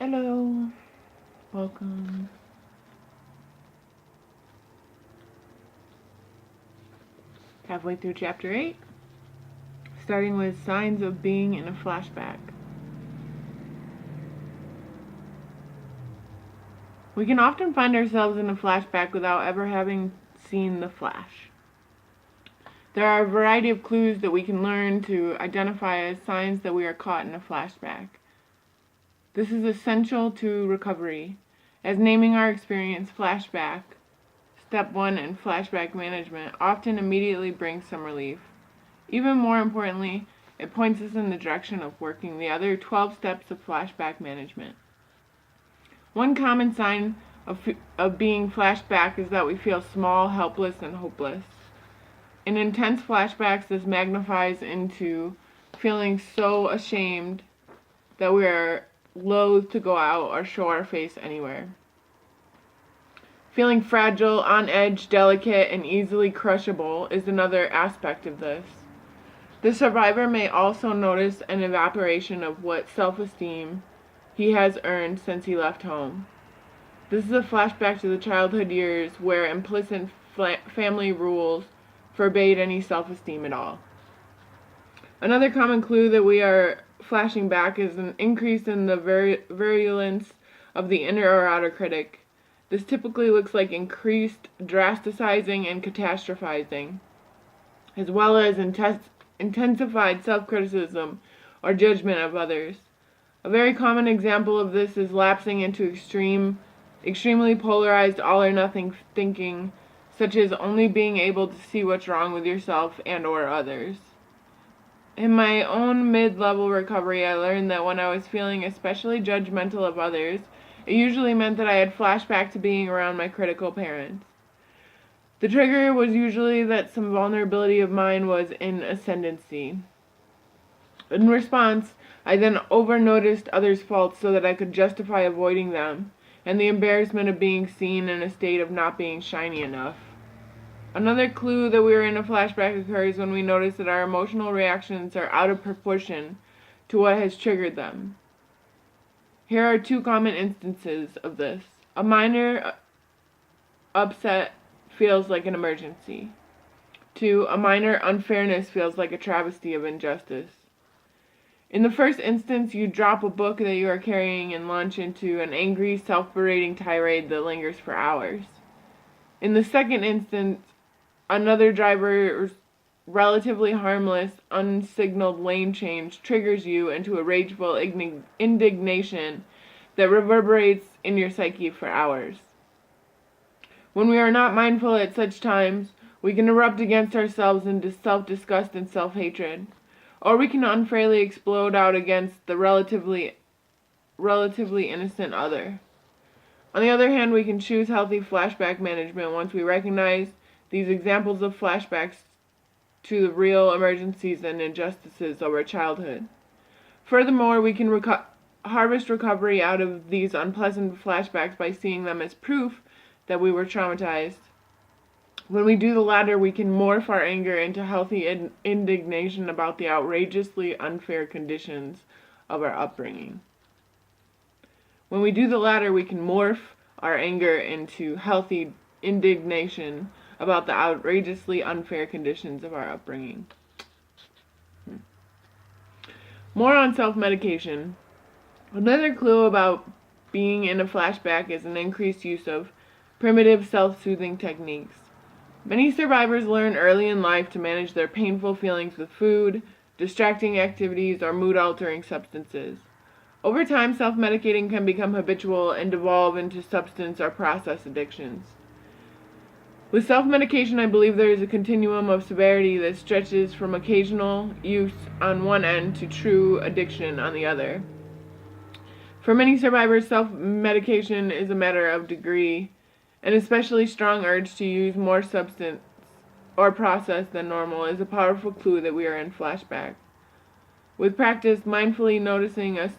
Hello, welcome. Halfway through chapter 8, starting with signs of being in a flashback. We can often find ourselves in a flashback without ever having seen the flash. There are a variety of clues that we can learn to identify as signs that we are caught in a flashback. This is essential to recovery, as naming our experience flashback, step 1 in flashback management, often immediately brings some relief. Even more importantly, it points us in the direction of working the other 12 steps of flashback management. One common sign of being flashback is that we feel small, helpless, and hopeless. In intense flashbacks, this magnifies into feeling so ashamed that we are loath to go out or show our face anywhere. Feeling fragile, on edge, delicate, and easily crushable is another aspect of this. The survivor may also notice an evaporation of what self-esteem he has earned since he left home. This is a flashback to the childhood years where implicit family rules forbade any self-esteem at all. Another common clue that we are flashing back is an increase in the virulence of the inner or outer critic. This typically looks like increased drasticizing and catastrophizing, as well as intensified self-criticism or judgment of others. A very common example of this is lapsing into extremely polarized all-or-nothing thinking, such as only being able to see what's wrong with yourself and or others. In my own mid-level recovery, I learned that when I was feeling especially judgmental of others, it usually meant that I had flashback to being around my critical parents. The trigger was usually that some vulnerability of mine was in ascendancy. In response, I then over-noticed others' faults so that I could justify avoiding them, and the embarrassment of being seen in a state of not being shiny enough. Another clue that we are in a flashback occurs when we notice that our emotional reactions are out of proportion to what has triggered them. Here are two common instances of this. A minor upset feels like an emergency. 2. A minor unfairness feels like a travesty of injustice. In the first instance, you drop a book that you are carrying and launch into an angry, self-berating tirade that lingers for hours. In the second instance, another driver's relatively harmless, unsignaled lane change triggers you into a rageful indignation that reverberates in your psyche for hours. When we are not mindful at such times, we can erupt against ourselves into self-disgust and self-hatred, or we can unfairly explode out against the relatively innocent other. On the other hand, we can choose healthy flashback management once we recognize these examples of flashbacks to the real emergencies and injustices of our childhood. Furthermore, we can harvest recovery out of these unpleasant flashbacks by seeing them as proof that we were traumatized. When we do the latter, we can morph our anger into healthy indignation about the outrageously unfair conditions of our upbringing. When we do the latter, we can morph our anger into healthy indignation about the outrageously unfair conditions of our upbringing. More on self-medication. Another clue about being in a flashback is an increased use of primitive self-soothing techniques. Many survivors learn early in life to manage their painful feelings with food, distracting activities, or mood-altering substances. Over time, self-medicating can become habitual and devolve into substance or process addictions. With self-medication, I believe there is a continuum of severity that stretches from occasional use on one end to true addiction on the other. For many survivors, self-medication is a matter of degree. An especially strong urge to use more substance or process than normal is a powerful clue that we are in flashback. With practice, mindfully noticing a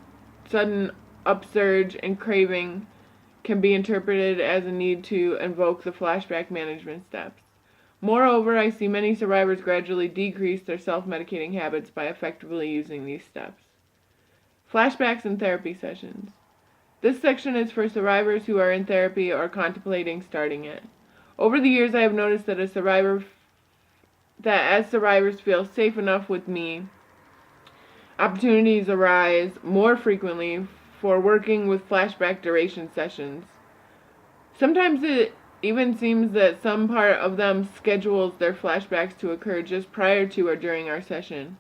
sudden upsurge in craving can be interpreted as a need to invoke the flashback management steps. Moreover, I see many survivors gradually decrease their self-medicating habits by effectively using these steps. Flashbacks and therapy sessions. This section is for survivors who are in therapy or contemplating starting it. Over the years, I have noticed that as survivors feel safe enough with me, opportunities arise more frequently for working with flashback duration sessions. Sometimes it even seems that some part of them schedules their flashbacks to occur just prior to or during our session.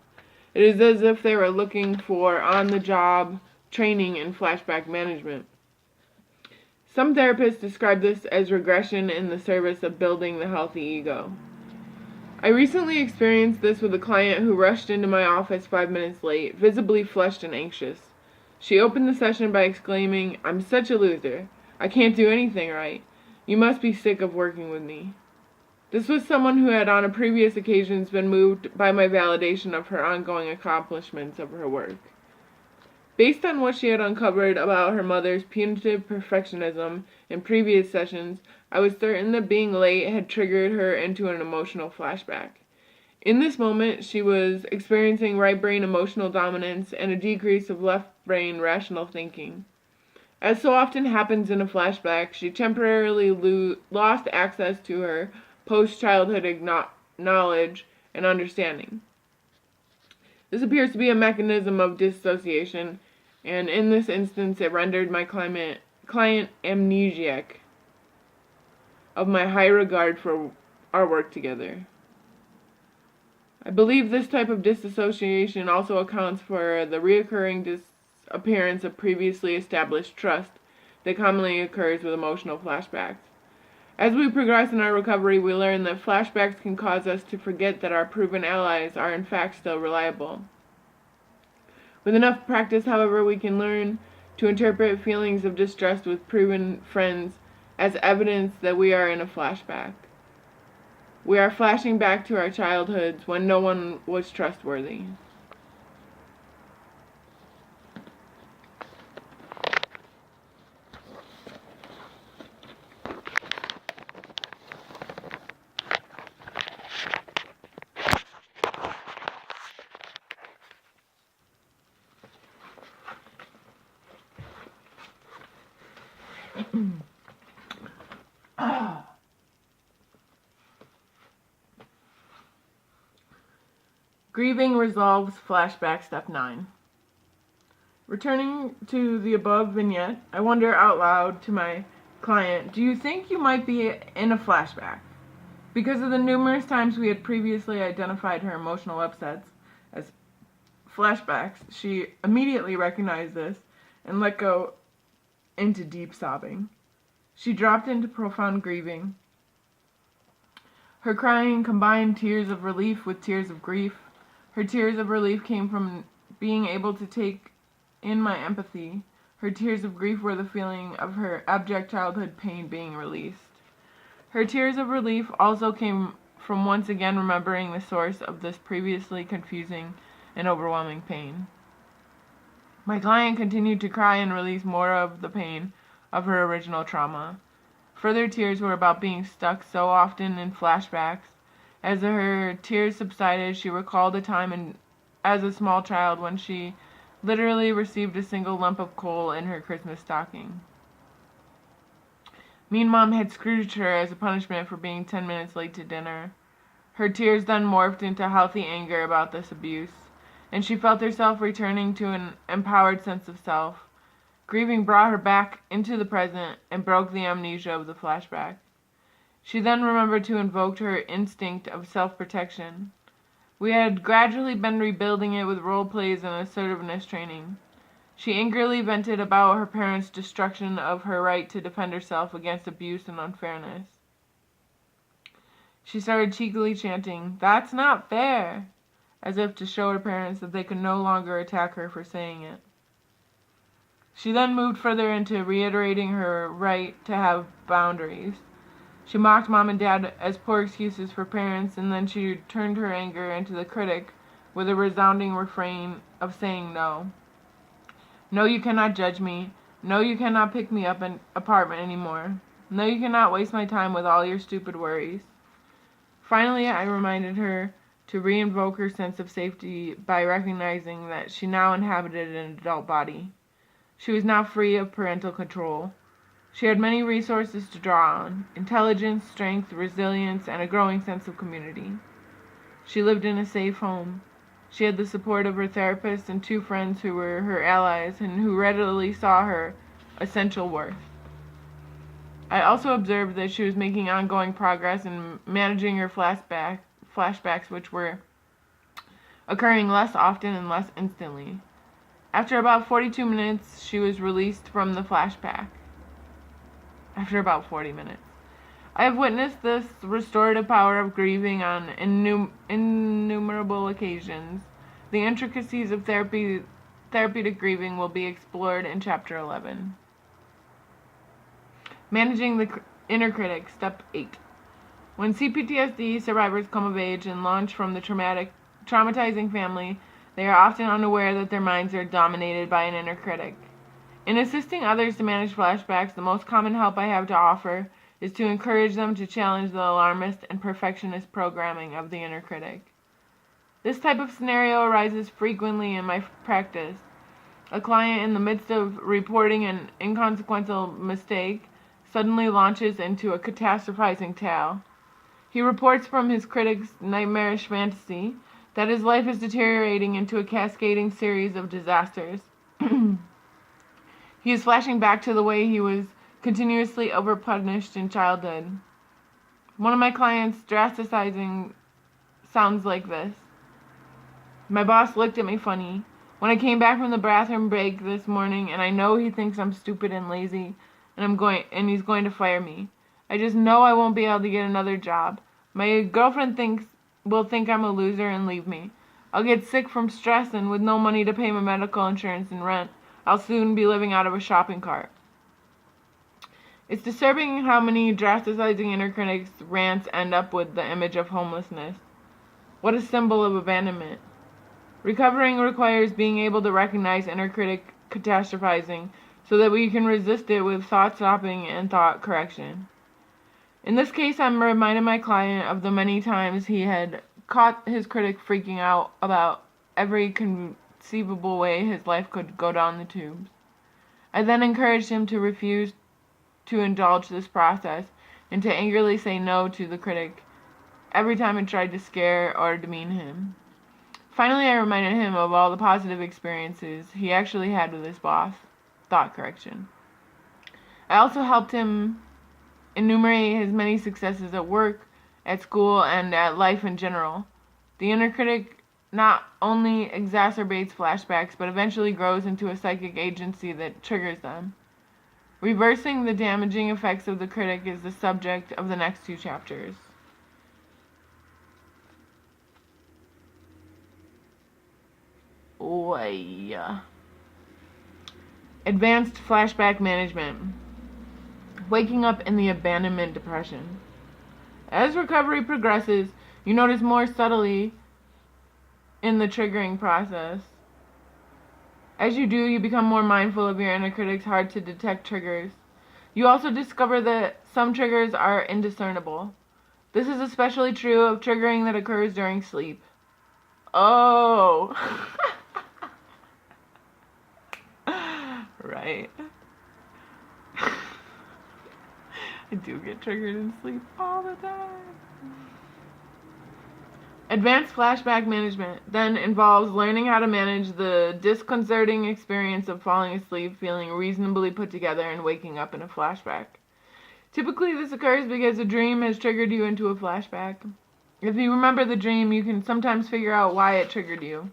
It is as if they were looking for on-the-job training in flashback management. Some therapists describe this as regression in the service of building the healthy ego. I recently experienced this with a client who rushed into my office 5 minutes late, visibly flushed and anxious. She opened the session by exclaiming, "I'm such a loser. I can't do anything right. You must be sick of working with me." This was someone who had on previous occasions been moved by my validation of her ongoing accomplishments of her work. Based on what she had uncovered about her mother's punitive perfectionism in previous sessions, I was certain that being late had triggered her into an emotional flashback. In this moment, she was experiencing right brain emotional dominance and a decrease of left brain rational thinking. As so often happens in a flashback, she temporarily lost access to her post-childhood knowledge and understanding. This appears to be a mechanism of dissociation, and in this instance it rendered my client amnesiac of my high regard for our work together. I believe this type of disassociation also accounts for the recurring disappearance of previously established trust that commonly occurs with emotional flashbacks. As we progress in our recovery, we learn that flashbacks can cause us to forget that our proven allies are in fact still reliable. With enough practice, however, we can learn to interpret feelings of distrust with proven friends as evidence that we are in a flashback. We are flashing back to our childhoods when no one was trustworthy. Grieving resolves flashback step 9. Returning to the above vignette, I wonder out loud to my client, do you think you might be in a flashback? Because of the numerous times we had previously identified her emotional upsets as flashbacks, she immediately recognized this and let go into deep sobbing. She dropped into profound grieving. Her crying combined tears of relief with tears of grief. Her tears of relief came from being able to take in my empathy. Her tears of grief were the feeling of her abject childhood pain being released. Her tears of relief also came from once again remembering the source of this previously confusing and overwhelming pain. My client continued to cry and release more of the pain of her original trauma. Further tears were about being stuck so often in flashbacks. As her tears subsided, she recalled a time as a small child when she literally received a single lump of coal in her Christmas stocking. Mean Mom had Scrooged her as a punishment for being 10 minutes late to dinner. Her tears then morphed into healthy anger about this abuse, and she felt herself returning to an empowered sense of self. Grieving brought her back into the present and broke the amnesia of the flashback. She then remembered to invoke her instinct of self-protection. We had gradually been rebuilding it with role plays and assertiveness training. She angrily vented about her parents' destruction of her right to defend herself against abuse and unfairness. She started cheekily chanting, "That's not fair," as if to show her parents that they could no longer attack her for saying it. She then moved further into reiterating her right to have boundaries. She mocked Mom and Dad as poor excuses for parents, and then she turned her anger into the critic with a resounding refrain of saying no. "No, you cannot judge me. No, you cannot pick me up an apartment anymore. No, you cannot waste my time with all your stupid worries." Finally, I reminded her to reinvoke her sense of safety by recognizing that she now inhabited an adult body. She was now free of parental control. She had many resources to draw on: intelligence, strength, resilience, and a growing sense of community. She lived in a safe home. She had the support of her therapist and 2 friends who were her allies and who readily saw her essential worth. I also observed that she was making ongoing progress in managing her flashbacks, which were occurring less often and less instantly. After about 42 minutes, she was released from the flashback. After about 40 minutes. I have witnessed this restorative power of grieving on innumerable occasions. The intricacies of therapeutic grieving will be explored in Chapter 11. Managing the inner critic, Step 8. When CPTSD survivors come of age and launch from the traumatizing family, they are often unaware that their minds are dominated by an inner critic. In assisting others to manage flashbacks, the most common help I have to offer is to encourage them to challenge the alarmist and perfectionist programming of the inner critic. This type of scenario arises frequently in my practice. A client, in the midst of reporting an inconsequential mistake, suddenly launches into a catastrophizing tale. He reports from his critic's nightmarish fantasy that his life is deteriorating into a cascading series of disasters. He is flashing back to the way he was continuously overpunished in childhood. One of my clients' drasticizing sounds like this. My boss looked at me funny. When I came back from the bathroom break this morning, and I know he thinks I'm stupid and lazy, and he's going to fire me. I just know I won't be able to get another job. My girlfriend will think I'm a loser and leave me. I'll get sick from stress, and with no money to pay my medical insurance and rent, I'll soon be living out of a shopping cart. It's disturbing how many drasticizing inner critics' rants end up with the image of homelessness. What a symbol of abandonment. Recovering requires being able to recognize inner critic catastrophizing so that we can resist it with thought stopping and thought correction. In this case, I'm reminding my client of the many times he had caught his critic freaking out about every conceivable way his life could go down the tubes. I then encouraged him to refuse to indulge this process and to angrily say no to the critic every time it tried to scare or demean him. Finally, I reminded him of all the positive experiences he actually had with his boss, thought correction. I also helped him enumerate his many successes at work, at school, and at life in general. The inner critic not only exacerbates flashbacks, but eventually grows into a psychic agency that triggers them. Reversing the damaging effects of the critic is the subject of the next 2 chapters. Advanced flashback management. Waking up in the abandonment depression. As recovery progresses, you notice more subtly in the triggering process. As you do, you become more mindful of your inner critic's hard to detect triggers. You also discover that some triggers are indiscernible. This is especially true of triggering that occurs during sleep. Oh! Right. I do get triggered in sleep all the time. Advanced flashback management then involves learning how to manage the disconcerting experience of falling asleep, feeling reasonably put together, and waking up in a flashback. Typically, this occurs because a dream has triggered you into a flashback. If you remember the dream, you can sometimes figure out why it triggered you.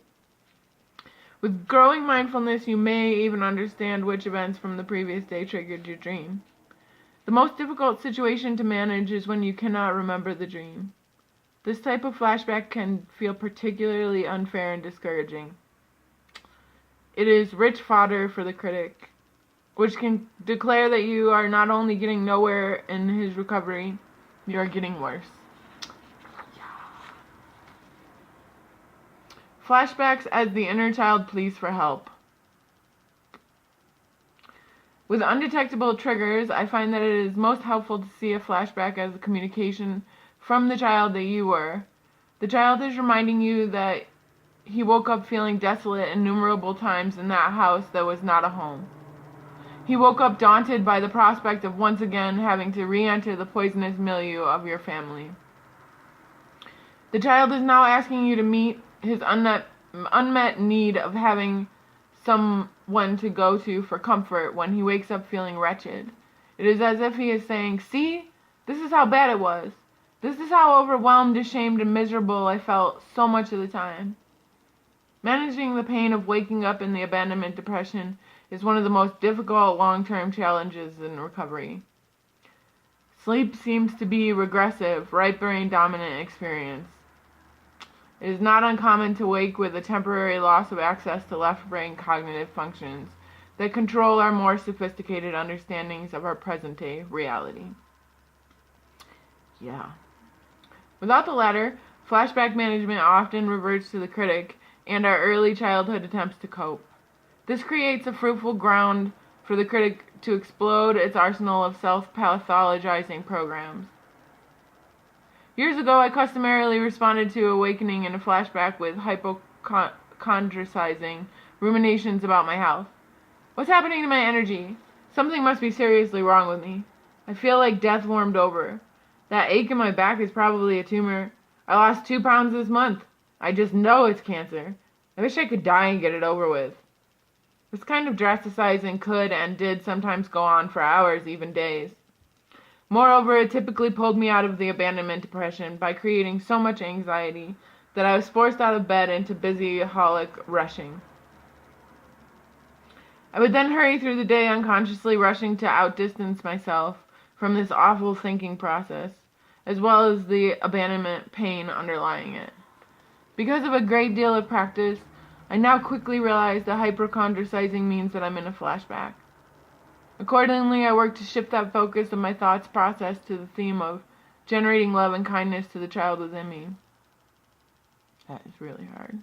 With growing mindfulness, you may even understand which events from the previous day triggered your dream. The most difficult situation to manage is when you cannot remember the dream. This type of flashback can feel particularly unfair and discouraging. It is rich fodder for the critic, which can declare that you are not only getting nowhere in his recovery, you are getting worse. Flashbacks as the inner child pleads for help. With undetectable triggers, I find that it is most helpful to see a flashback as a communication from the child that you were. The child is reminding you that he woke up feeling desolate innumerable times in that house that was not a home. He woke up daunted by the prospect of once again having to re-enter the poisonous milieu of your family. The child is now asking you to meet his unmet need of having someone to go to for comfort when he wakes up feeling wretched. It is as if he is saying, "See, this is how bad it was. This is how overwhelmed, ashamed, and miserable I felt so much of the time." Managing the pain of waking up in the abandonment depression is one of the most difficult long-term challenges in recovery. Sleep seems to be regressive, right brain dominant experience. It is not uncommon to wake with a temporary loss of access to left brain cognitive functions that control our more sophisticated understandings of our present-day reality. Yeah. Without the latter, flashback management often reverts to the critic and our early childhood attempts to cope. This creates a fruitful ground for the critic to explode its arsenal of self-pathologizing programs. Years ago, I customarily responded to awakening in a flashback with hypochondricizing ruminations about my health. What's happening to my energy? Something must be seriously wrong with me. I feel like death warmed over. That ache in my back is probably a tumor. I lost 2 pounds this month. I just know it's cancer. I wish I could die and get it over with. This kind of drasticizing could and did sometimes go on for hours, even days. Moreover, it typically pulled me out of the abandonment depression by creating so much anxiety that I was forced out of bed into busy-holic rushing. I would then hurry through the day unconsciously rushing to outdistance myself from this awful thinking process, as well as the abandonment pain underlying it. Because of a great deal of practice, I now quickly realize that hypochondricizing means that I'm in a flashback. Accordingly, I work to shift that focus of my thoughts process to the theme of generating love and kindness to the child within me. That is really hard.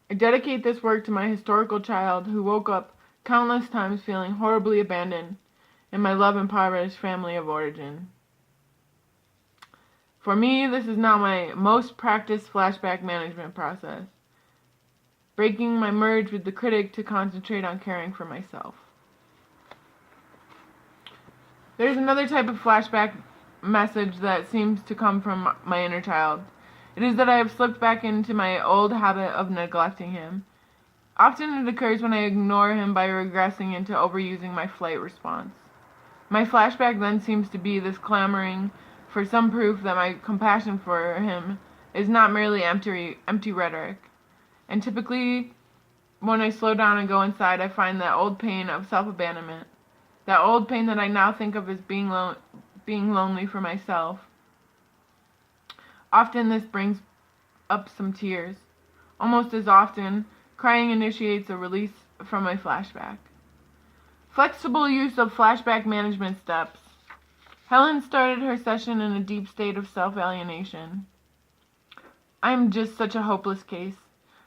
I dedicate this work to my historical child who woke up countless times feeling horribly abandoned in my love-impoverished family of origin. For me, this is now my most practiced flashback management process, breaking my merge with the critic to concentrate on caring for myself. There's another type of flashback message that seems to come from my inner child. It is that I have slipped back into my old habit of neglecting him. Often it occurs when I ignore him by regressing into overusing my flight response. My flashback then seems to be this clamoring for some proof that my compassion for him is not merely empty rhetoric. And typically, when I slow down and go inside, I find that old pain of self-abandonment. That old pain that I now think of as being lonely for myself. Often this brings up some tears. Almost as often, crying initiates a release from my flashback. Flexible use of flashback management steps. Helen started her session in a deep state of self-alienation. I'm just such a hopeless case.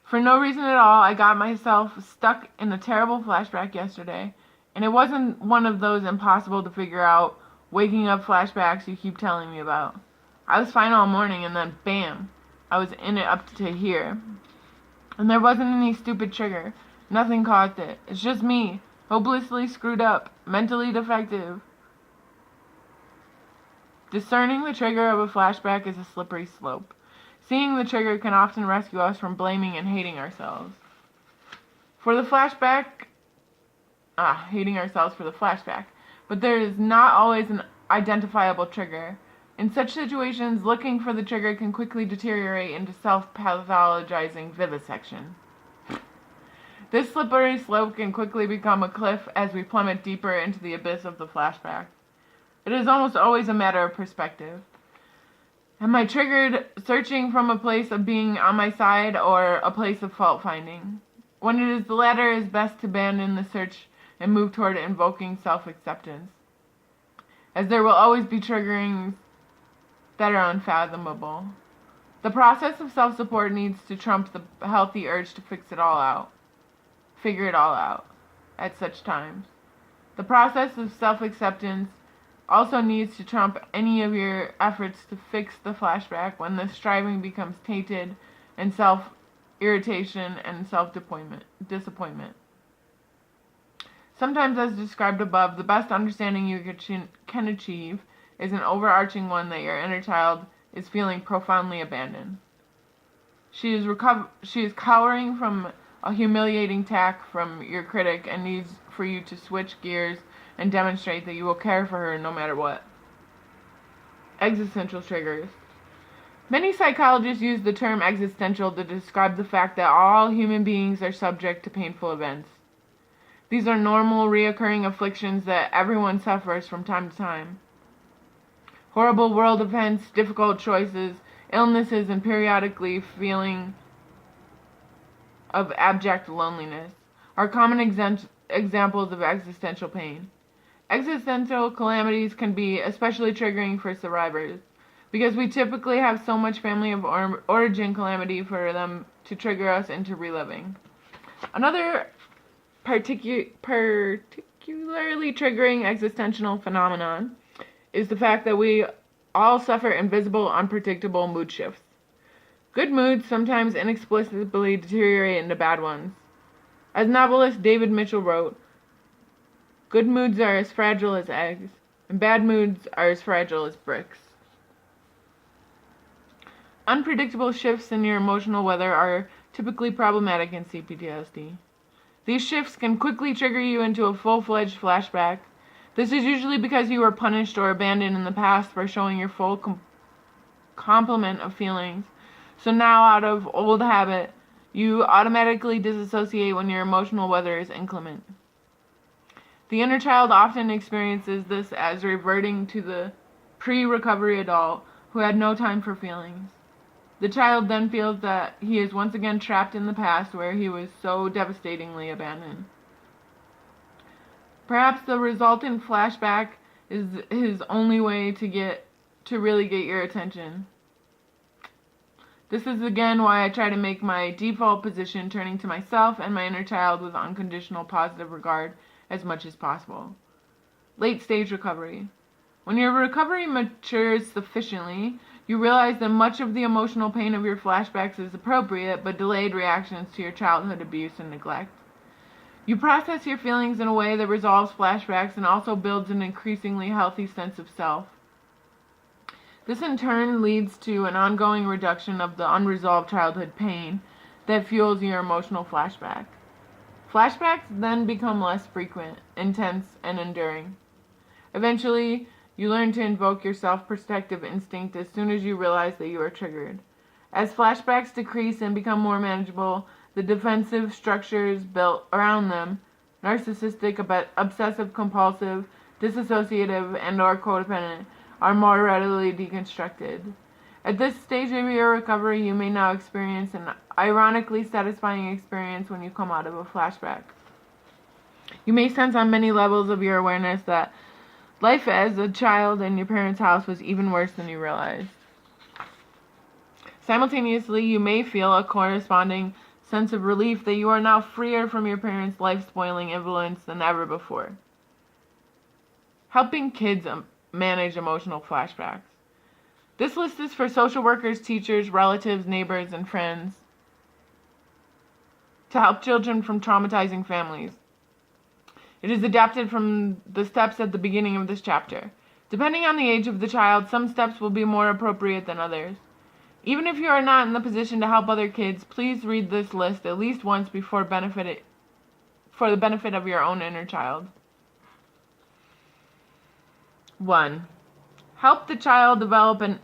For no reason at all, I got myself stuck in a terrible flashback yesterday. And it wasn't one of those impossible to figure out, waking up flashbacks you keep telling me about. I was fine all morning and then bam, I was in it up to here. And there wasn't any stupid trigger. Nothing caused it. It's just me, hopelessly screwed up, mentally defective. Discerning the trigger of a flashback is a slippery slope. Seeing the trigger can often rescue us from blaming and hating ourselves. For the flashback, hating ourselves for the flashback. But there is not always an identifiable trigger. In such situations, looking for the trigger can quickly deteriorate into self-pathologizing vivisection. This slippery slope can quickly become a cliff as we plummet deeper into the abyss of the flashback. It is almost always a matter of perspective. Am I triggered searching from a place of being on my side or a place of fault-finding? When it is the latter, it is best to abandon the search and move toward invoking self-acceptance, as there will always be triggerings that are unfathomable. The process of self-support needs to trump the healthy urge to figure it all out at such times. The process of self-acceptance also needs to trump any of your efforts to fix the flashback when the striving becomes tainted and self-irritation and self-disappointment. Sometimes, as described above, the best understanding you can achieve is an overarching one that your inner child is feeling profoundly abandoned. She is cowering from a humiliating attack from your critic and needs for you to switch gears and demonstrate that you will care for her no matter what. Existential triggers. Many psychologists use the term existential to describe the fact that all human beings are subject to painful events. These are normal, reoccurring afflictions that everyone suffers from time to time. Horrible world events, difficult choices, illnesses, and periodically feeling of abject loneliness are common examples of existential pain. Existential calamities can be especially triggering for survivors, because we typically have so much family of origin calamity for them to trigger us into reliving. Another particularly triggering existential phenomenon is the fact that we all suffer invisible, unpredictable mood shifts. Good moods sometimes inexplicably deteriorate into bad ones. As novelist David Mitchell wrote, "Good moods are as fragile as eggs, and bad moods are as fragile as bricks." Unpredictable shifts in your emotional weather are typically problematic in CPTSD. These shifts can quickly trigger you into a full-fledged flashback. This is usually because you were punished or abandoned in the past for showing your full complement of feelings. So now, out of old habit, you automatically disassociate when your emotional weather is inclement. The inner child often experiences this as reverting to the pre-recovery adult who had no time for feelings. The child then feels that he is once again trapped in the past where he was so devastatingly abandoned. Perhaps the resultant flashback is his only way to really get your attention. This is again why I try to make my default position turning to myself and my inner child with unconditional positive regard as much as possible. Late stage recovery. When your recovery matures sufficiently, you realize that much of the emotional pain of your flashbacks is appropriate but delayed reactions to your childhood abuse and neglect. You process your feelings in a way that resolves flashbacks and also builds an increasingly healthy sense of self. This in turn leads to an ongoing reduction of the unresolved childhood pain that fuels your emotional flashback. Flashbacks then become less frequent, intense, and enduring. Eventually, you learn to invoke your self-protective instinct as soon as you realize that you are triggered. As flashbacks decrease and become more manageable, the defensive structures built around them, narcissistic, obsessive-compulsive, disassociative, and/or codependent, are more readily deconstructed. At this stage of your recovery, you may now experience an ironically satisfying experience when you come out of a flashback. You may sense on many levels of your awareness that life as a child in your parents' house was even worse than you realized. Simultaneously, you may feel a corresponding sense of relief that you are now freer from your parents' life-spoiling influence than ever before. Helping kids manage emotional flashbacks. This list is for social workers, teachers, relatives, neighbors, and friends to help children from traumatizing families. It is adapted from the steps at the beginning of this chapter. Depending on the age of the child, some steps will be more appropriate than others. Even if you are not in the position to help other kids, please read this list at least once for the benefit of your own inner child. 1. Help the child develop an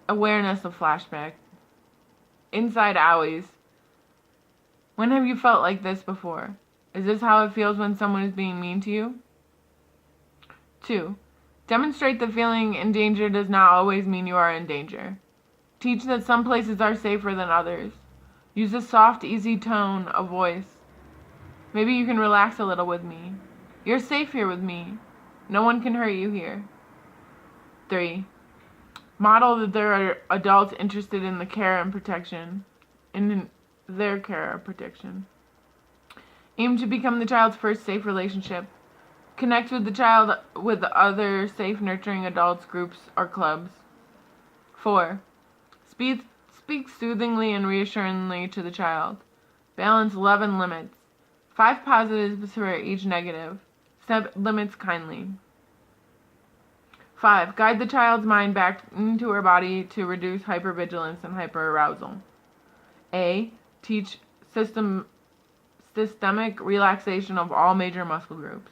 awareness of flashback. Inside owies. When have you felt like this before? Is this how it feels when someone is being mean to you? 2. Demonstrate that feeling in danger does not always mean you are in danger. Teach that some places are safer than others. Use a soft, easy tone of voice. Maybe you can relax a little with me. You're safe here with me. No one can hurt you here. 3. Model that there are adults interested in the care and protection, in their care or protection. Aim to become the child's first safe relationship. Connect with the child with other safe, nurturing adults, groups, or clubs. 4. Speak soothingly and reassuringly to the child. Balance love and limits. 5 positives for each negative. Set limits kindly. 5. Guide the child's mind back into her body to reduce hypervigilance and hyperarousal. A. Teach systemic relaxation of all major muscle groups.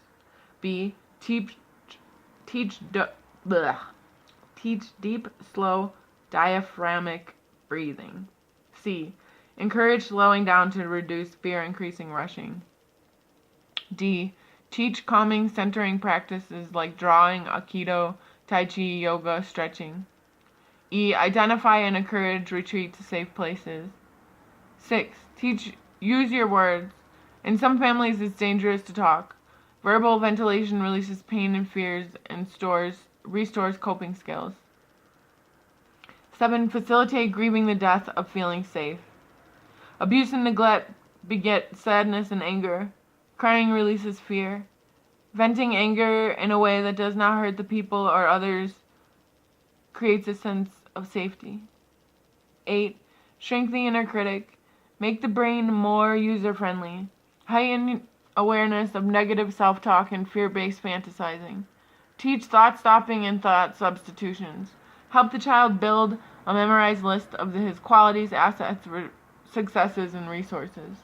B. Teach deep, slow, diaphragmatic breathing. C. Encourage slowing down to reduce fear-increasing rushing. D. Teach calming, centering practices like drawing, aikido, tai chi, yoga, stretching. E. Identify and encourage retreat to safe places. 6. Use your words. In some families, it's dangerous to talk. Verbal ventilation releases pain and fears and restores coping skills. 7. Facilitate grieving the death of feeling safe. Abuse and neglect beget sadness and anger. Crying releases fear. Venting anger in a way that does not hurt the people or others creates a sense of safety. 8. Shrink the inner critic. Make the brain more user-friendly. Heighten awareness of negative self-talk and fear-based fantasizing. Teach thought-stopping and thought substitutions. Help the child build a memorized list of his qualities, assets, successes, and resources.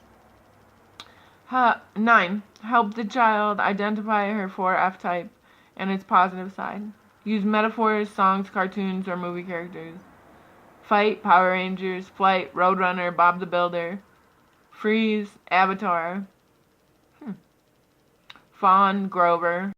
9. Help the child identify her 4F type and its positive side. Use metaphors, songs, cartoons, or movie characters. Fight, Power Rangers. Flight, Roadrunner, Bob the Builder. Freeze, Avatar. Fawn, Grover.